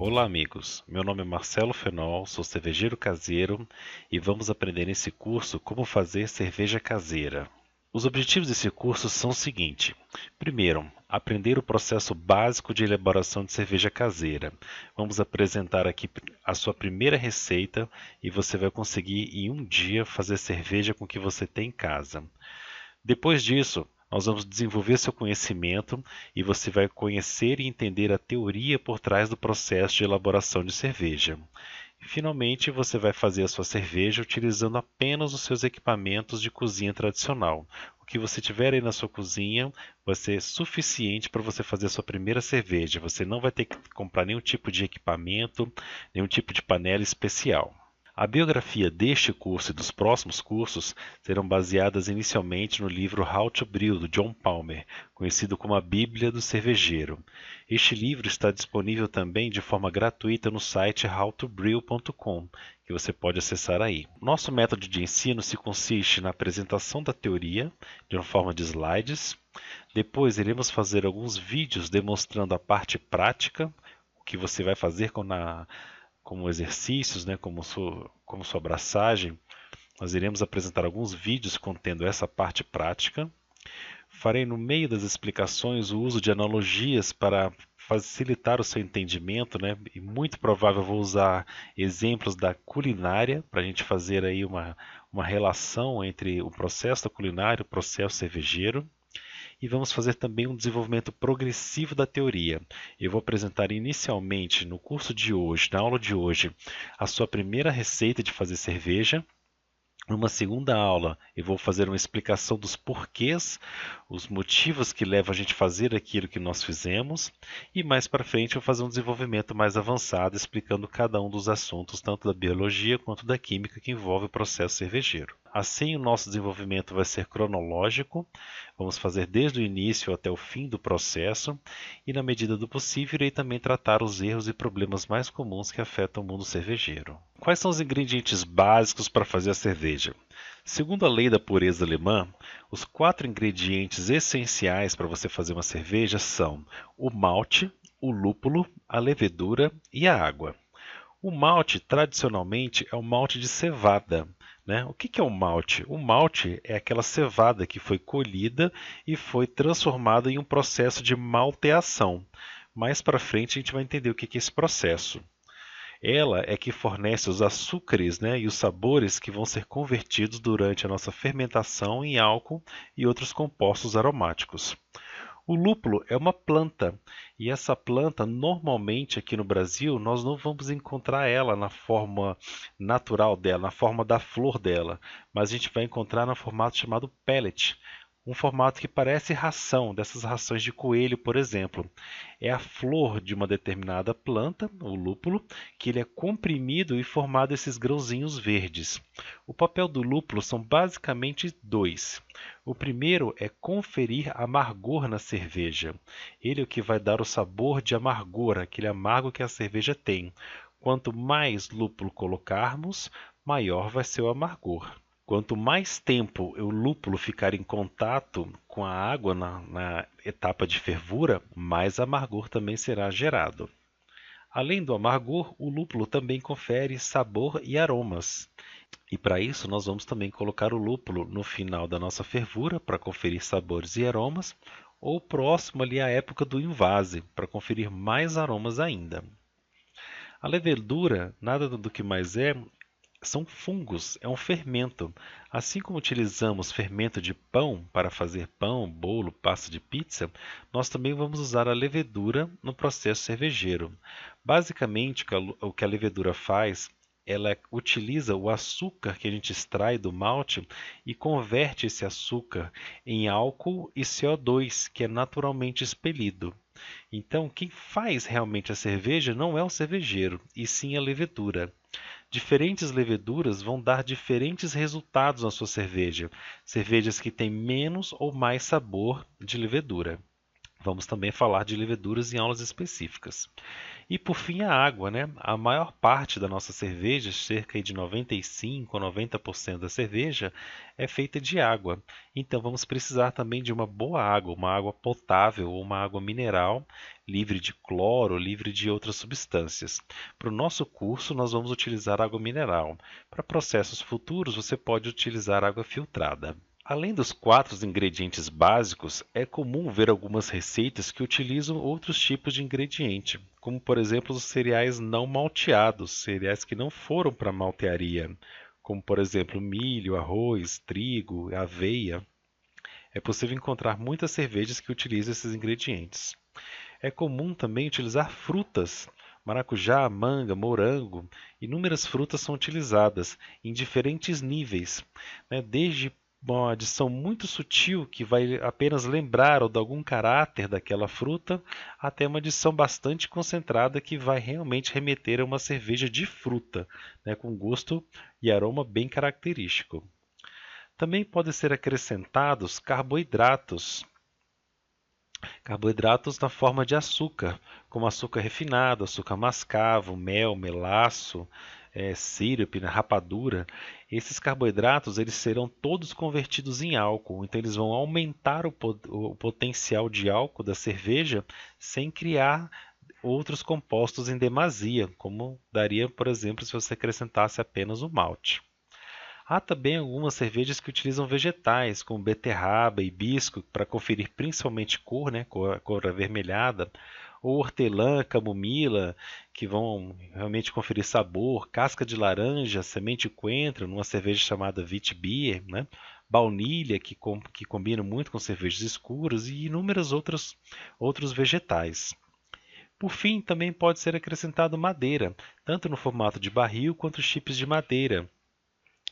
Olá, amigos. Meu nome é Marcelo Fenol, sou cervejeiro caseiro e vamos aprender nesse curso como fazer cerveja caseira. Os objetivos desse curso são o seguinte: primeiro, aprender o processo básico de elaboração de cerveja caseira. Vamos apresentar aqui a sua primeira receita e você vai conseguir em um dia fazer cerveja com o que você tem em casa. Depois disso, nós vamos desenvolver seu conhecimento e você vai conhecer e entender a teoria por trás do processo de elaboração de cerveja. E, finalmente, você vai fazer a sua cerveja utilizando apenas os seus equipamentos de cozinha tradicional. O que você tiver aí na sua cozinha vai ser suficiente para você fazer a sua primeira cerveja. Você não vai ter que comprar nenhum tipo de equipamento, nenhum tipo de panela especial. A biografia deste curso e dos próximos cursos serão baseadas inicialmente no livro How to Brew, do John Palmer, conhecido como a Bíblia do Cervejeiro. Este livro está disponível também de forma gratuita no site howtobrew.com, que você pode acessar aí. Nosso método de ensino se consiste na apresentação da teoria, de uma forma de slides. Depois iremos fazer alguns vídeos demonstrando a parte prática, o que você vai fazer como exercícios, né, como sua abraçagem. Nós iremos apresentar alguns vídeos contendo essa parte prática. Farei no meio das explicações o uso de analogias para facilitar o seu entendimento, né? E muito provável eu vou usar exemplos da culinária para a gente fazer aí uma relação entre o processo da culinária e o processo cervejeiro. E vamos fazer também um desenvolvimento progressivo da teoria. Eu vou apresentar inicialmente no curso de hoje, na aula de hoje, a sua primeira receita de fazer cerveja. Numa segunda aula, eu vou fazer uma explicação dos porquês, os motivos que levam a gente a fazer aquilo que nós fizemos, e mais para frente eu vou fazer um desenvolvimento mais avançado, explicando cada um dos assuntos, tanto da biologia quanto da química que envolve o processo cervejeiro. Assim, o nosso desenvolvimento vai ser cronológico, vamos fazer desde o início até o fim do processo, e na medida do possível irei também tratar os erros e problemas mais comuns que afetam o mundo cervejeiro. Quais são os ingredientes básicos para fazer a cerveja? Segundo a lei da pureza alemã, os 4 ingredientes essenciais para você fazer uma cerveja são o malte, o lúpulo, a levedura e a água. O malte, tradicionalmente, é o malte de cevada, né? O que é o malte? O malte é aquela cevada que foi colhida e foi transformada em um processo de malteação. Mais para frente a gente vai entender o que é esse processo. Ela é que fornece os açúcares, né, e os sabores que vão ser convertidos durante a nossa fermentação em álcool e outros compostos aromáticos. O lúpulo é uma planta, e essa planta, normalmente aqui no Brasil, nós não vamos encontrar ela na forma natural dela, na forma da flor dela, mas a gente vai encontrar no formato chamado pellet, um formato que parece ração, dessas rações de coelho, por exemplo. É a flor de uma determinada planta, o lúpulo, que ele é comprimido e formado esses grãozinhos verdes. O papel do lúpulo são basicamente dois. O primeiro é conferir amargor na cerveja. Ele é o que vai dar o sabor de amargor, aquele amargo que a cerveja tem. Quanto mais lúpulo colocarmos, maior vai ser o amargor. Quanto mais tempo o lúpulo ficar em contato com a água na etapa de fervura, mais amargor também será gerado. Além do amargor, o lúpulo também confere sabor e aromas. E para isso nós vamos também colocar o lúpulo no final da nossa fervura para conferir sabores e aromas, ou próximo ali à época do invase, para conferir mais aromas ainda. A levedura, nada do que mais é, são fungos, é um fermento. Assim como utilizamos fermento de pão para fazer pão, bolo, pasta de pizza, nós também vamos usar a levedura no processo cervejeiro. Basicamente, o que a levedura faz, ela utiliza o açúcar que a gente extrai do malte e converte esse açúcar em álcool e CO2, que é naturalmente expelido. Então, quem faz realmente a cerveja não é o cervejeiro, e sim a levedura. Diferentes leveduras vão dar diferentes resultados na sua cerveja. Cervejas que têm menos ou mais sabor de levedura. Vamos também falar de leveduras em aulas específicas. E por fim a água, né? A maior parte da nossa cerveja, cerca de 95 a 90% da cerveja, é feita de água. Então vamos precisar também de uma boa água, uma água potável ou uma água mineral, livre de cloro, livre de outras substâncias. Para o nosso curso, nós vamos utilizar água mineral. Para processos futuros, você pode utilizar água filtrada. Além dos quatro ingredientes básicos, é comum ver algumas receitas que utilizam outros tipos de ingrediente, como por exemplo os cereais não malteados, cereais que não foram para a maltearia, como por exemplo milho, arroz, trigo, aveia. É possível encontrar muitas cervejas que utilizam esses ingredientes. É comum também utilizar frutas. Maracujá, manga, morango, inúmeras frutas são utilizadas em diferentes níveis, né? Desde uma adição muito sutil que vai apenas lembrar ou dar algum caráter daquela fruta, até uma adição bastante concentrada que vai realmente remeter a uma cerveja de fruta, né? Com gosto e aroma bem característico. Também podem ser acrescentados carboidratos. Carboidratos na forma de açúcar, como açúcar refinado, açúcar mascavo, mel, melaço, sírupe, né, rapadura. Esses carboidratos eles serão todos convertidos em álcool, então eles vão aumentar o potencial de álcool da cerveja sem criar outros compostos em demasia, como daria, por exemplo, se você acrescentasse apenas o malte. Há também algumas cervejas que utilizam vegetais, como beterraba e hibisco, para conferir principalmente cor, né, cor avermelhada, ou hortelã, camomila, que vão realmente conferir sabor, casca de laranja, semente de coentro, numa cerveja chamada Witbier, né, baunilha, que combina muito com cervejas escuras, e inúmeros outros vegetais. Por fim, também pode ser acrescentado madeira, tanto no formato de barril quanto chips de madeira,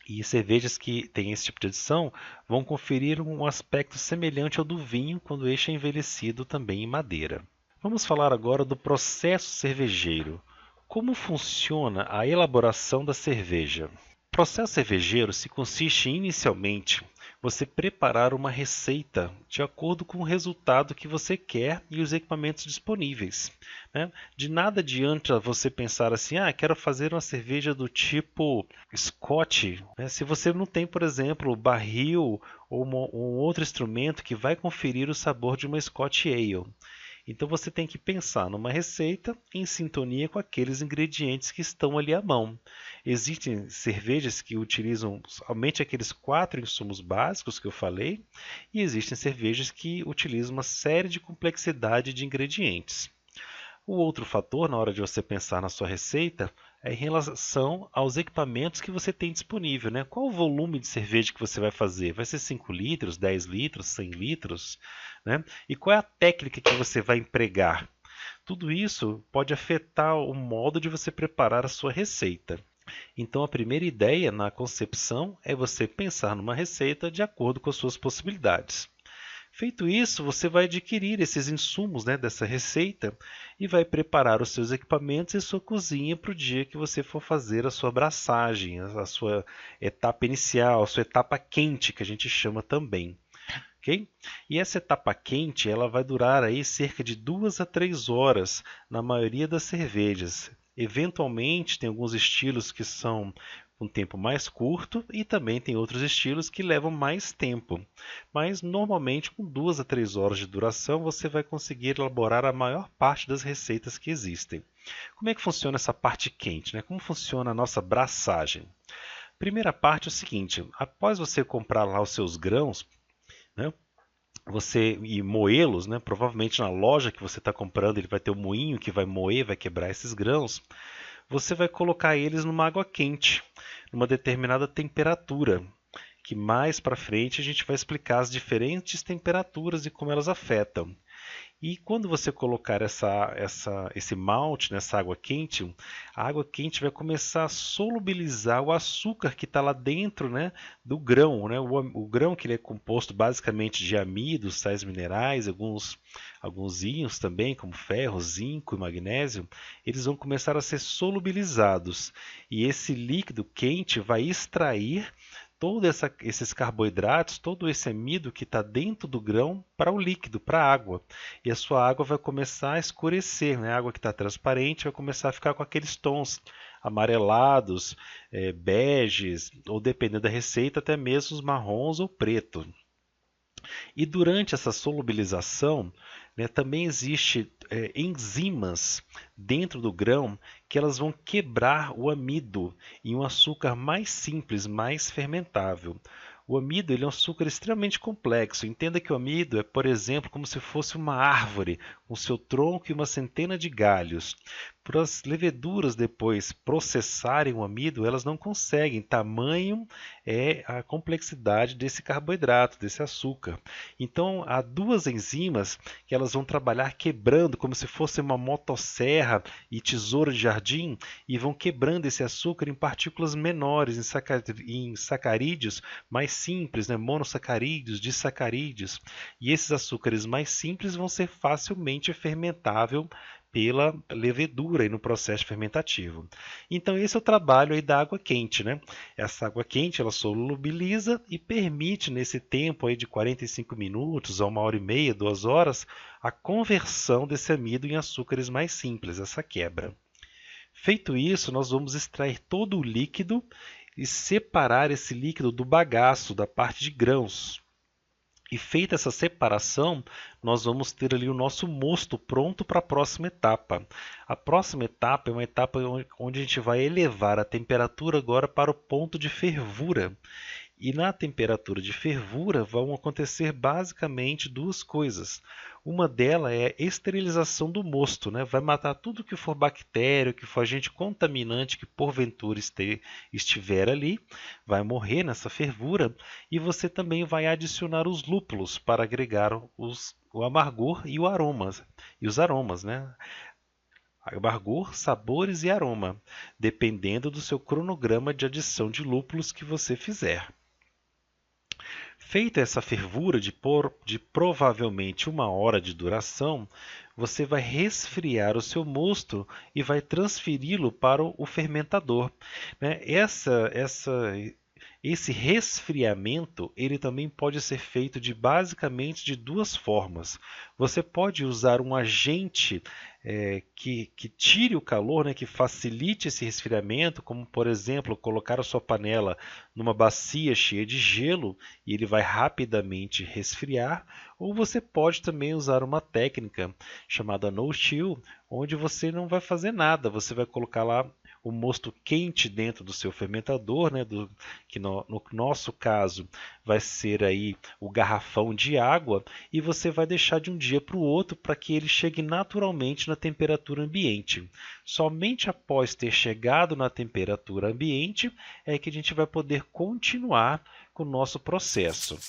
e cervejas que têm esse tipo de adição vão conferir um aspecto semelhante ao do vinho quando este é envelhecido também em madeira. Vamos falar agora do processo cervejeiro. Como funciona a elaboração da cerveja? O processo cervejeiro se consiste inicialmente você preparar uma receita de acordo com o resultado que você quer e os equipamentos disponíveis, né? De nada adianta você pensar assim, quero fazer uma cerveja do tipo Scotch, né? Se você não tem, por exemplo, barril ou um outro instrumento que vai conferir o sabor de uma Scotch Ale. Então você tem que pensar numa receita em sintonia com aqueles ingredientes que estão ali à mão. Existem cervejas que utilizam somente aqueles quatro insumos básicos que eu falei, e existem cervejas que utilizam uma série de complexidade de ingredientes. O outro fator, na hora de você pensar na sua receita, é em relação aos equipamentos que você tem disponível, né? Qual o volume de cerveja que você vai fazer? Vai ser 5 litros, 10 litros, 100 litros? Né? E qual é a técnica que você vai empregar? Tudo isso pode afetar o modo de você preparar a sua receita. Então, a primeira ideia na concepção é você pensar numa receita de acordo com as suas possibilidades. Feito isso, você vai adquirir esses insumos, né, dessa receita e vai preparar os seus equipamentos e sua cozinha para o dia que você for fazer a sua braçagem, a sua etapa inicial, a sua etapa quente, que a gente chama também. Okay? E essa etapa quente ela vai durar aí cerca de 2 a 3 horas na maioria das cervejas. Eventualmente, tem alguns estilos que são um tempo mais curto e também tem outros estilos que levam mais tempo. Mas normalmente com 2 a 3 horas de duração você vai conseguir elaborar a maior parte das receitas que existem. Como é que funciona essa parte quente, né? Como funciona a nossa braçagem? Primeira parte é o seguinte, após você comprar lá os seus grãos, né, e moê-los, né, provavelmente na loja que você está comprando ele vai ter um moinho que vai moer, vai quebrar esses grãos, você vai colocar eles numa água quente, numa determinada temperatura, que mais para frente a gente vai explicar as diferentes temperaturas e como elas afetam. E quando você colocar esse malte nessa água quente, a água quente vai começar a solubilizar o açúcar que está lá dentro, né, do grão. Né? O grão que ele é composto basicamente de amidos, sais minerais, alguns íons também, como ferro, zinco e magnésio, eles vão começar a ser solubilizados. E esse líquido quente vai extrair todos esses carboidratos, todo esse amido que está dentro do grão para o líquido, para a água. E a sua água vai começar a escurecer, né? A água que está transparente vai começar a ficar com aqueles tons amarelados, beges, ou dependendo da receita, até mesmo os marrons ou preto. E durante essa solubilização, né, também existe enzimas dentro do grão que elas vão quebrar o amido em um açúcar mais simples, mais fermentável. O amido ele é um açúcar extremamente complexo. Entenda que o amido é, por exemplo, como se fosse uma árvore com seu tronco e uma centena de galhos. Para as leveduras depois processarem o amido, elas não conseguem. Tamanho é a complexidade desse carboidrato, desse açúcar. Então, há duas enzimas que elas vão trabalhar quebrando, como se fosse uma motosserra e tesoura de jardim, e vão quebrando esse açúcar em partículas menores, em sacarídeos mais simples, né? Monossacarídeos, disacarídeos. E esses açúcares mais simples vão ser facilmente fermentáveis pela levedura e no processo fermentativo. Então esse é o trabalho aí da água quente, né? Essa água quente ela solubiliza e permite nesse tempo aí de 45 minutos a 1h30, 2 horas, a conversão desse amido em açúcares mais simples, essa quebra. Feito isso, nós vamos extrair todo o líquido e separar esse líquido do bagaço, da parte de grãos. E feita essa separação, nós vamos ter ali o nosso mosto pronto para a próxima etapa. A próxima etapa é uma etapa onde a gente vai elevar a temperatura agora para o ponto de fervura. E na temperatura de fervura vão acontecer basicamente duas coisas. Uma delas é a esterilização do mosto, né? Vai matar tudo que for bactéria, que for agente contaminante que porventura estiver ali, vai morrer nessa fervura, e você também vai adicionar os lúpulos para agregar o amargor e os aromas, né? Amargor, sabores e aroma, dependendo do seu cronograma de adição de lúpulos que você fizer. Feita essa fervura de provavelmente 1 hora de duração, você vai resfriar o seu mosto e vai transferi-lo para o fermentador, né? Esse resfriamento ele também pode ser feito basicamente de duas formas. Você pode usar um agente que tire o calor, né, que facilite esse resfriamento, como por exemplo colocar a sua panela numa bacia cheia de gelo e ele vai rapidamente resfriar, ou você pode também usar uma técnica chamada no chill, onde você não vai fazer nada, você vai colocar lá o mosto quente dentro do seu fermentador, né, que no nosso caso vai ser aí o garrafão de água, e você vai deixar de um dia para o outro para que ele chegue naturalmente na temperatura ambiente. Somente após ter chegado na temperatura ambiente é que a gente vai poder continuar com o nosso processo.